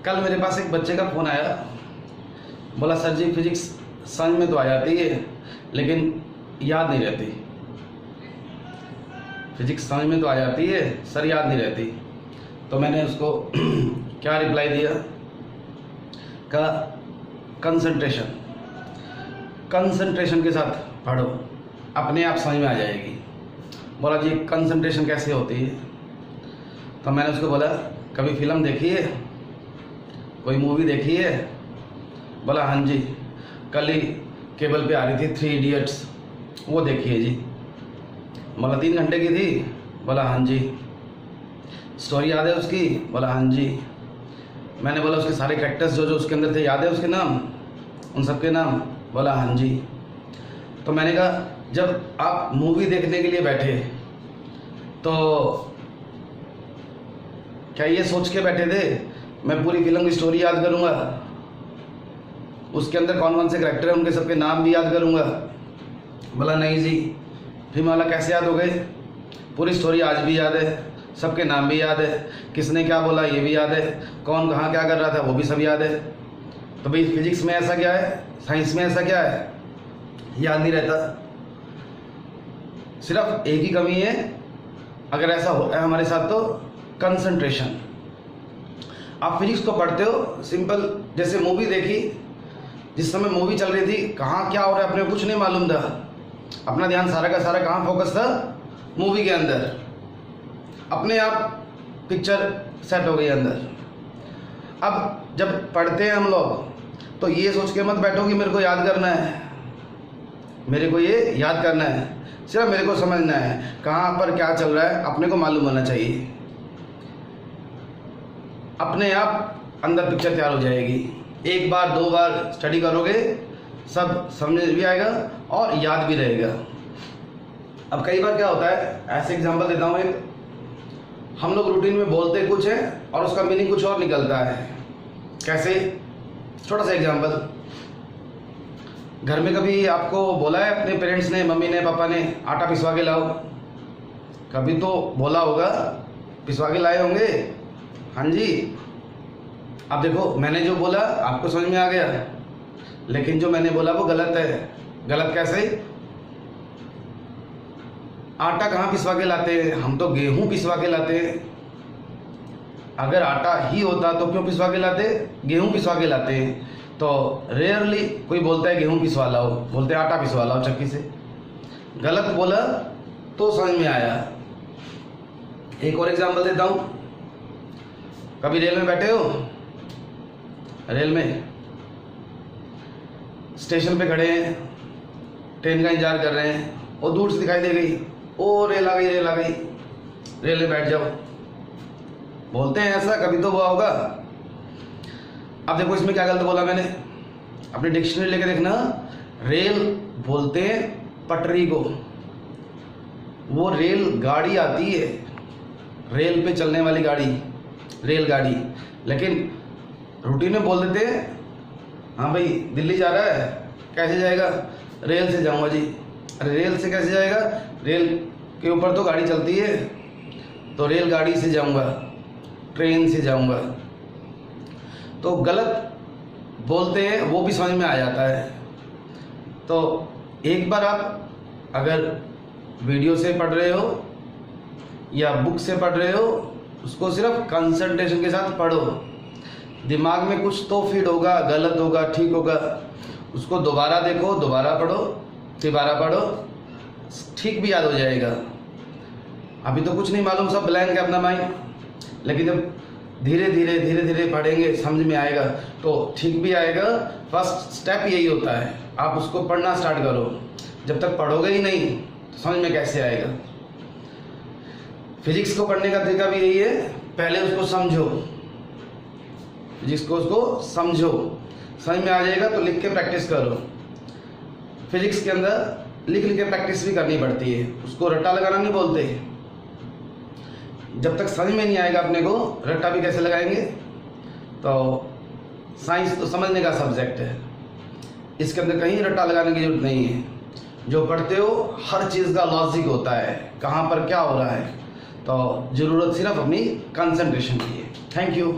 कल मेरे पास एक बच्चे का फ़ोन आया, बोला सर जी फिजिक्स समझ में तो आ जाती है लेकिन याद नहीं रहती। फिजिक्स समझ में तो आ जाती है सर, याद नहीं रहती। तो मैंने उसको क्या रिप्लाई दिया, का कंसंट्रेशन के साथ पढ़ो, अपने आप समझ में आ जाएगी। बोला जी कंसंट्रेशन कैसे होती है? तो मैंने उसको बोला कभी फिल्म देखी है, कोई मूवी देखी है? बोला हाँ जी, कल ही केबल पे आ रही थी 3 इडियट्स, वो देखी है जी। बोला 3 घंटे की थी? बोला हाँ जी। स्टोरी याद है उसकी? बोला हाँ जी। मैंने बोला उसके सारे कैरेक्टर्स जो जो उसके अंदर थे याद है उसके नाम, उन सब के नाम? बोला हाँ जी। तो मैंने कहा जब आप मूवी देखने के लिए बैठे तो क्या ये सोच के बैठे थे मैं पूरी फिल्म की स्टोरी याद करूंगा, उसके अंदर कौन कौन से कैरेक्टर हैं उनके सबके नाम भी याद करूंगा? बोला नहीं जी। फिर मैं बोला कैसे याद हो गए? पूरी स्टोरी आज भी याद है, सबके नाम भी याद है, किसने क्या बोला ये भी याद है, कौन कहाँ क्या कर रहा था वो भी सब याद है। तो भाई फिजिक्स में ऐसा क्या है, साइंस में ऐसा क्या है, याद नहीं रहता। सिर्फ एक ही कमी है, अगर ऐसा होता है हमारे साथ, तो कंसंट्रेशन। आप फिजिक्स को पढ़ते हो सिंपल, जैसे मूवी देखी, जिस समय मूवी चल रही थी कहाँ क्या हो रहा है अपने को कुछ नहीं मालूम था, अपना ध्यान सारा का सारा कहाँ फोकस था? मूवी के अंदर। अपने आप पिक्चर सेट हो गई अंदर। अब जब पढ़ते हैं हम लोग तो ये सोच के मत बैठो कि मेरे को याद करना है, मेरे को ये याद करना है, सिर्फ मेरे को समझना है कहाँ पर क्या चल रहा है, अपने को मालूम होना चाहिए। अपने आप अंदर पिक्चर तैयार हो जाएगी। 1 बार 2 बार स्टडी करोगे सब समझ भी आएगा और याद भी रहेगा। अब कई बार क्या होता है, ऐसे एग्जांपल देता हूँ एक, हम लोग रूटीन में बोलते कुछ है और उसका मीनिंग कुछ और निकलता है। कैसे? छोटा सा एग्जांपल, घर में कभी आपको बोला है अपने पेरेंट्स ने, मम्मी ने, पापा ने आटा पिसवा के लाओ? कभी तो बोला होगा, पिसवा के लाए होंगे? हाँ जी। अब देखो मैंने जो बोला आपको समझ में आ गया, लेकिन जो मैंने बोला वो गलत है। गलत कैसे? आटा कहाँ पिसवा के लाते हैं? हम तो गेहूं पिसवा के लाते हैं। अगर आटा ही होता तो क्यों पिसवा के लाते? गेहूं पिसवा के लाते हैं। तो रेयरली कोई बोलता है गेहूं पिसवा लाओ, बोलते हैं आटा पिसवा लाओ चक्की से। गलत बोला तो समझ में आया। एक और एग्जांपल देता हूं, कभी रेल में बैठे हो, रेल में स्टेशन पे खड़े हैं, ट्रेन का इंतजार कर रहे हैं और दूर से दिखाई दे गई, ओ रेल आ गई, रेल आ गई, रेल में बैठ जाओ। बोलते हैं ऐसा, कभी तो हुआ होगा। अब देखो इसमें क्या गलत बोला मैंने, अपनी डिक्शनरी लेके देखना। रेल बोलते हैं पटरी को, वो रेल गाड़ी आती है, रेल पे चलने वाली गाड़ी, रेलगाड़ी। लेकिन रूटीन में बोल देते हैं हाँ भाई दिल्ली जा रहा है, कैसे जाएगा? रेल से जाऊंगा जी। अरे रेल से कैसे जाएगा? रेल के ऊपर तो गाड़ी चलती है, तो रेलगाड़ी से जाऊंगा, ट्रेन से जाऊंगा। तो गलत बोलते हैं, वो भी समझ में आ जाता है। तो एक बार आप अगर वीडियो से पढ़ रहे हो या बुक से पढ़ रहे हो, उसको सिर्फ कंसंट्रेशन के साथ पढ़ो। दिमाग में कुछ तो फीड होगा, गलत होगा, ठीक होगा, उसको दोबारा देखो, दोबारा पढ़ो, तिबारा पढ़ो, ठीक भी याद हो जाएगा। अभी तो कुछ नहीं मालूम, सब ब्लैंक है अपना माइंड, लेकिन जब धीरे धीरे धीरे धीरे पढ़ेंगे समझ में आएगा तो ठीक भी आएगा। फर्स्ट स्टेप यही होता है, आप उसको पढ़ना स्टार्ट करो। जब तक पढ़ोगे ही नहीं तो समझ में कैसे आएगा? फिजिक्स को पढ़ने का तरीका भी यही है, पहले उसको समझो, फिजिक्स को उसको समझो, समझ में आ जाएगा तो लिख के प्रैक्टिस करो। फिजिक्स के अंदर लिख लिख के प्रैक्टिस भी करनी पड़ती है, उसको रट्टा लगाना नहीं बोलते। जब तक समझ में नहीं आएगा अपने को, रट्टा भी कैसे लगाएंगे? तो साइंस तो समझने का सब्जेक्ट है, इसके अंदर कहीं रट्टा लगाने की जरूरत नहीं है। जो पढ़ते हो हर चीज़ का लॉजिक होता है, कहाँ पर क्या हो रहा है। तो ज़रूरत सिर्फ अपनी कंसंट्रेशन की है। Thank you.